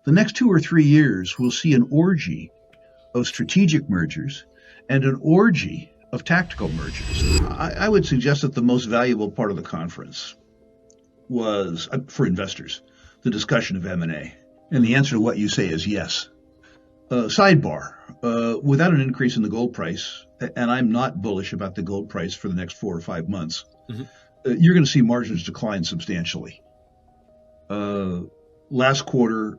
The next 2 or 3 years will see an orgy of strategic mergers and an orgy of tactical mergers. I would suggest that the most valuable part of the conference was, for investors, the discussion of M&A. And the answer to what you say is yes. Sidebar, without an increase in the gold price, and I'm not bullish about the gold price for the next 4 or 5 months, you're going to see margins decline substantially. Last quarter,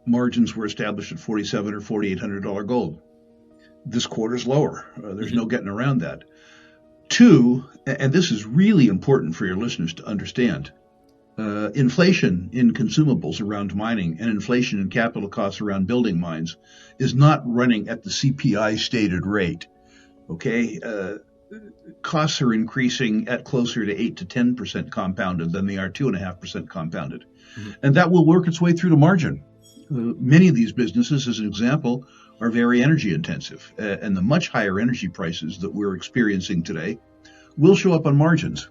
margins were established at $4,700 or $4,800 gold. This quarter's lower. There's no getting around that. Two, and this is really important for your listeners to understand, inflation in consumables around mining and inflation in capital costs around building mines is not running at the CPI stated rate. Okay? Costs are increasing at closer to 8 to 10% compounded than they are 2.5% compounded. And that will work its way through to margin. Many of these businesses, as an example, are very energy intensive. And the much higher energy prices that we're experiencing today will show up on margins.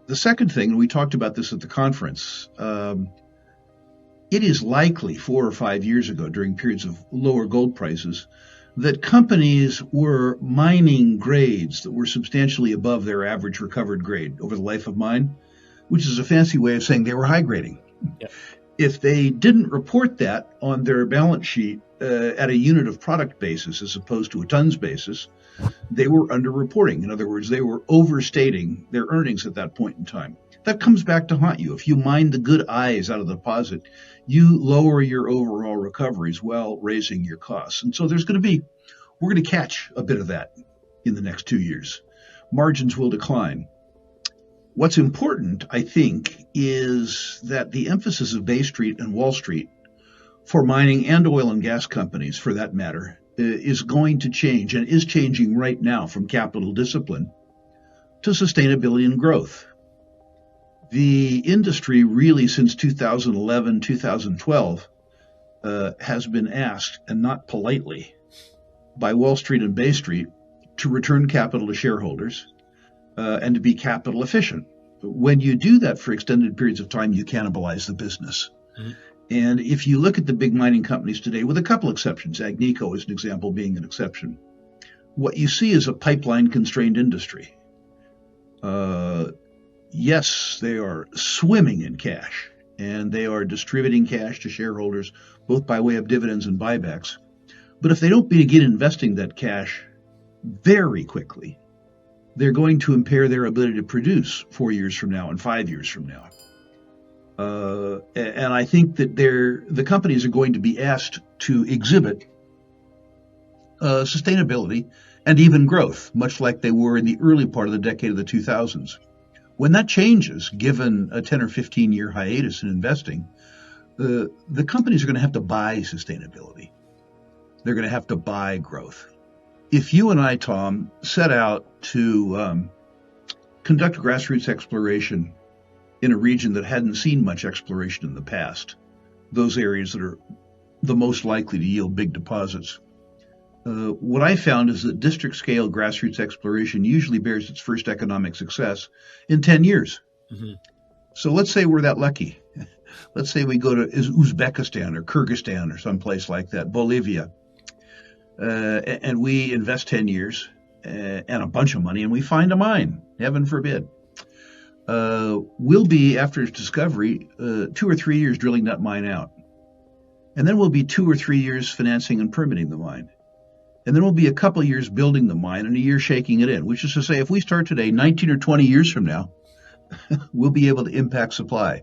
The second thing, and we talked about this at the conference, it is likely 4 or 5 years ago, during periods of lower gold prices, that companies were mining grades that were substantially above their average recovered grade over the life of mine, which is a fancy way of saying they were high grading. Yep. If they didn't report that on their balance sheet at a unit of product basis as opposed to a tons basis, they were underreporting. In other words, they were overstating their earnings at that point in time. That comes back to haunt you. If you mine the good eyes out of the deposit, you lower your overall recoveries while raising your costs. And so we're going to catch a bit of that in the next 2 years. Margins will decline. What's important, I think, is that the emphasis of Bay Street and Wall Street for mining and oil and gas companies, for that matter, is going to change and is changing right now from capital discipline to sustainability and growth. The industry really since 2011, 2012 has been asked, and not politely, by Wall Street and Bay Street to return capital to shareholders and to be capital efficient. When you do that for extended periods of time, you cannibalize the business. And if you look at the big mining companies today, with a couple exceptions, Agnico is an example being an exception, what you see is a pipeline-constrained industry. Yes, they are swimming in cash, and they are distributing cash to shareholders, both by way of dividends and buybacks. But if they don't begin investing that cash very quickly, they're going to impair their ability to produce 4 years from now and 5 years from now. And I think that the companies are going to be asked to exhibit sustainability and even growth, much like they were in the early part of the decade of the 2000s. When that changes, given a 10 or 15-year hiatus in investing, the companies are going to have to buy sustainability. They're going to have to buy growth. If you and I, Tom, set out to conduct grassroots exploration in a region that hadn't seen much exploration in the past, those areas that are the most likely to yield big deposits, what I found is that district-scale grassroots exploration usually bears its first economic success in 10 years. So let's say we're that lucky. Let's say we go to Uzbekistan or Kyrgyzstan or someplace like that, Bolivia, and we invest 10 years and a bunch of money, and we find a mine, heaven forbid. We'll be, after its discovery, 2 or 3 years drilling that mine out. And then we'll be 2 or 3 years financing and permitting the mine. And then we'll be a couple of years building the mine and a year shaking it in, which is to say, if we start today, 19 or 20 years from now, we'll be able to impact supply.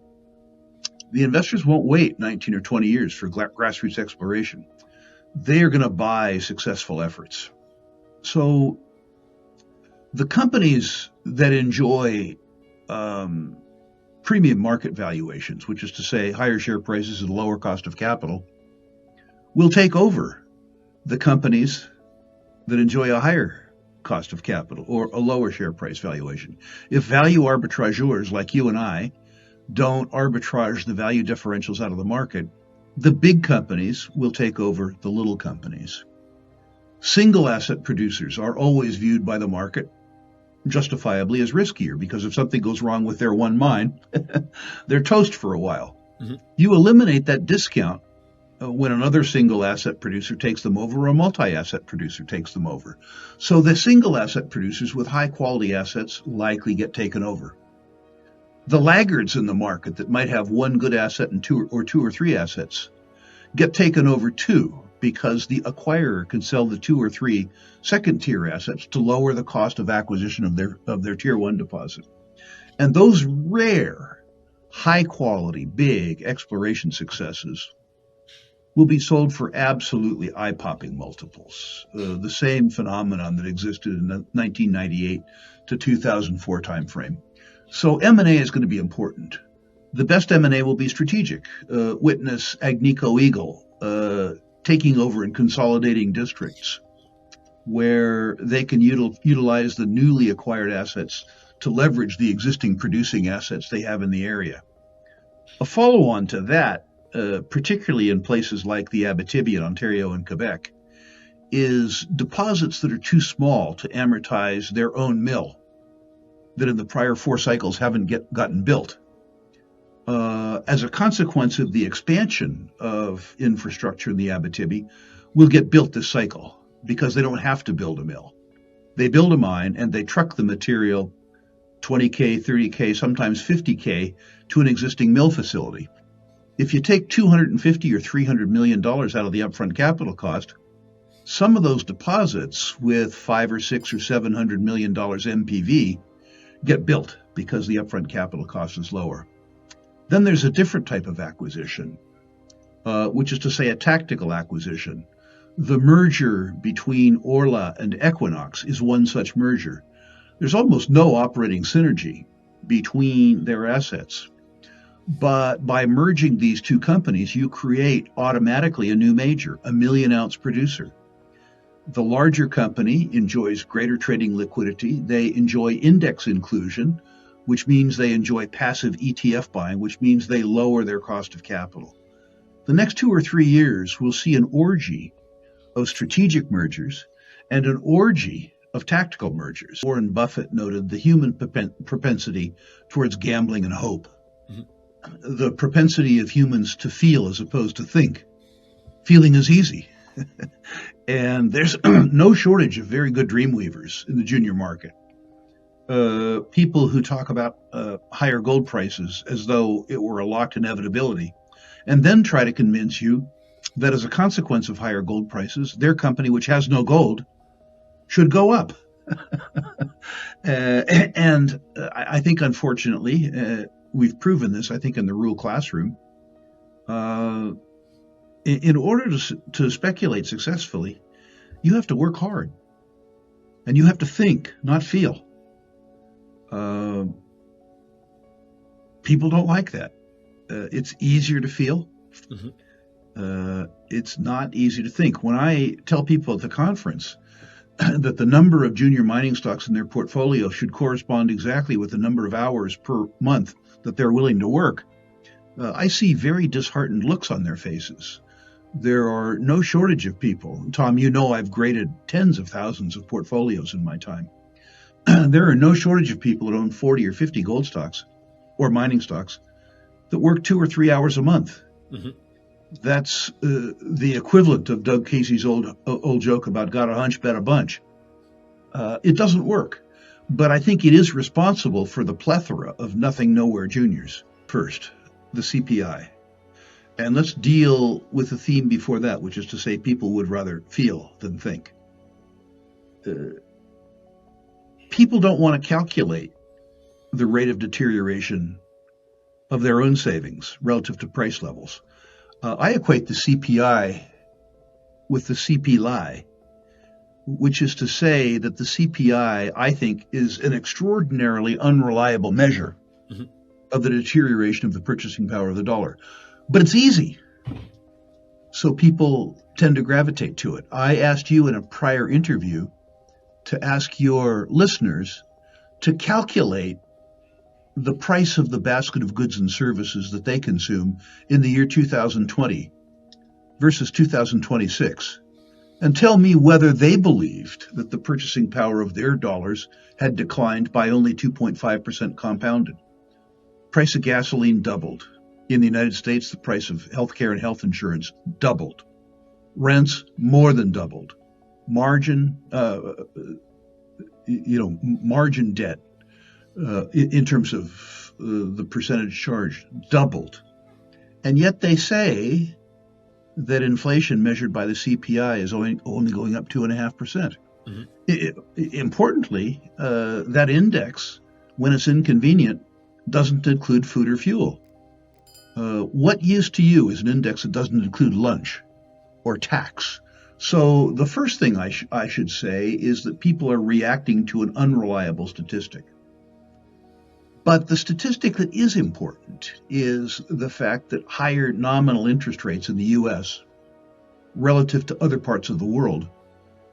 The investors won't wait 19 or 20 years for grassroots exploration. They are going to buy successful efforts. So the companies that enjoy premium market valuations, which is to say higher share prices and lower cost of capital, will take over the companies that enjoy a higher cost of capital or a lower share price valuation. If value arbitrageurs like you and I don't arbitrage the value differentials out of the market, the big companies will take over the little companies. Single asset producers are always viewed by the market justifiably as riskier, because if something goes wrong with their one mine, they're toast for a while. Mhm. You eliminate that discount when another single asset producer takes them over or a multi-asset producer takes them over. So the single asset producers with high quality assets likely get taken over. The laggards in the market that might have one good asset and two or three assets get taken over too, because the acquirer can sell the two or three second tier assets to lower the cost of acquisition of their tier one deposit. And those rare, high quality, big exploration successes will be sold for absolutely eye popping multiples. The same phenomenon that existed in the 1998 to 2004 timeframe. So M&A is going to be important. The best M&A will be strategic. Witness Agnico Eagle taking over and consolidating districts where they can utilize the newly acquired assets to leverage the existing producing assets they have in the area. A follow-on to that, particularly in places like the Abitibi in Ontario and Quebec, is deposits that are too small to amortize their own mill that in the prior 4 cycles haven't gotten built. As a consequence of the expansion of infrastructure in the Abitibi, will get built this cycle because they don't have to build a mill. They build a mine and they truck the material 20K, 30K, sometimes 50K to an existing mill facility. If you take $250 or $300 million out of the upfront capital cost, some of those deposits with $500 or $600 or $700 million MPV get built because the upfront capital cost is lower. Then there's a different type of acquisition, which is to say a tactical acquisition. The merger between Orla and Equinox is one such merger. There's almost no operating synergy between their assets. But by merging these two companies, you create automatically a new major, a 1 million ounce producer. The larger company enjoys greater trading liquidity. They enjoy index inclusion, which means they enjoy passive ETF buying, which means they lower their cost of capital. The next 2 or 3 years, we'll see an orgy of strategic mergers and an orgy of tactical mergers. Warren Buffett noted the human propensity towards gambling and hope. Mm-hmm. The propensity of humans to feel as opposed to think. Feeling is easy. And there's no shortage of very good dreamweavers in the junior market. People who talk about higher gold prices as though it were a locked inevitability, and then try to convince you that as a consequence of higher gold prices, their company, which has no gold, should go up. And I think, unfortunately, we've proven this, I think, in the rural classroom. In order to speculate successfully, you have to work hard. And you have to think, not feel. People don't like that. It's easier to feel. Mm-hmm. It's not easy to think. When I tell people at the conference that the number of junior mining stocks in their portfolio should correspond exactly with the number of hours per month that they're willing to work, I see very disheartened looks on their faces. There are no shortage of people. Tom, you know I've graded tens of thousands of portfolios in my time. There are no shortage of people that own 40 or 50 gold stocks or mining stocks that work 2 or 3 hours a month. Mm-hmm. That's the equivalent of Doug Casey's old joke about got a hunch, bet a bunch. It doesn't work, but I think it is responsible for the plethora of nothing nowhere juniors. First, the CPI. And let's deal with the theme before that, which is to say people would rather feel than think. People don't want to calculate the rate of deterioration of their own savings relative to price levels. I equate the CPI with the CPLI, which is to say that the CPI, I think, is an extraordinarily unreliable measure mm-hmm. of the deterioration of the purchasing power of the dollar. But it's easy, so people tend to gravitate to it. I asked you in a prior interview to ask your listeners to calculate the price of the basket of goods and services that they consume in the year 2020 versus 2026, and tell me whether they believed that the purchasing power of their dollars had declined by only 2.5% compounded. Price of gasoline doubled. In the United States, the price of healthcare and health insurance doubled. Rents more than doubled. Margin, margin debt in terms of the percentage charged doubled. And yet they say that inflation measured by the CPI is only going up 2.5%. Importantly, that index, when it's inconvenient, doesn't include food or fuel. What use to you is an index that doesn't include lunch or tax? So the first thing I should say is that people are reacting to an unreliable statistic. But the statistic that is important is the fact that higher nominal interest rates in the U.S. relative to other parts of the world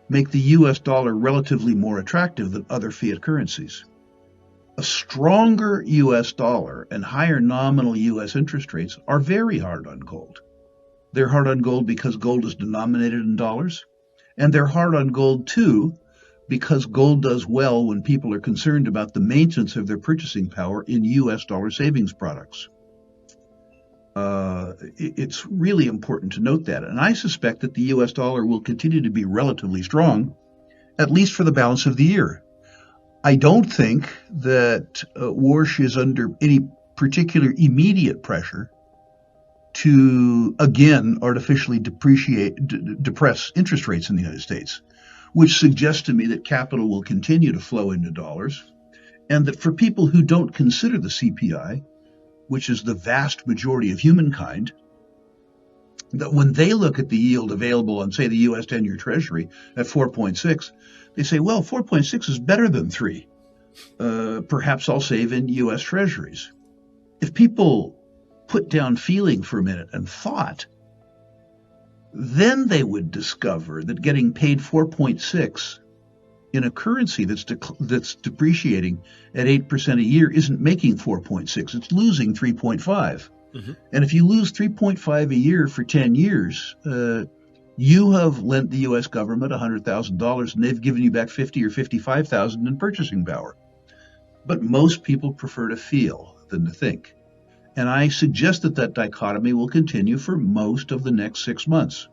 make the U.S. dollar relatively more attractive than other fiat currencies. A stronger U.S. dollar and higher nominal U.S. interest rates are very hard on gold. They're hard on gold because gold is denominated in dollars, and they're hard on gold too because gold does well when people are concerned about the maintenance of their purchasing power in U.S. dollar savings products. It's really important to note that, and I suspect that the U.S. dollar will continue to be relatively strong, at least for the balance of the year. I don't think that Warsh is under any particular immediate pressure to, again, artificially depress interest rates in the United States, which suggests to me that capital will continue to flow into dollars, and that for people who don't consider the CPI, which is the vast majority of humankind, that when they look at the yield available on, say, the U.S. 10-year Treasury at 4.6, they say, well, 4.6 is better than 3. Perhaps I'll save in U.S. Treasuries. If people put down feeling for a minute and thought, then they would discover that getting paid 4.6 in a currency that's depreciating at 8% a year isn't making 4.6. It's losing 3.5. And if you lose 3.5 a year for 10 years, you have lent the U.S. government $100,000, and they've given you back $50,000 or $55,000 in purchasing power. But most people prefer to feel than to think. And I suggest that dichotomy will continue for most of the next 6 months.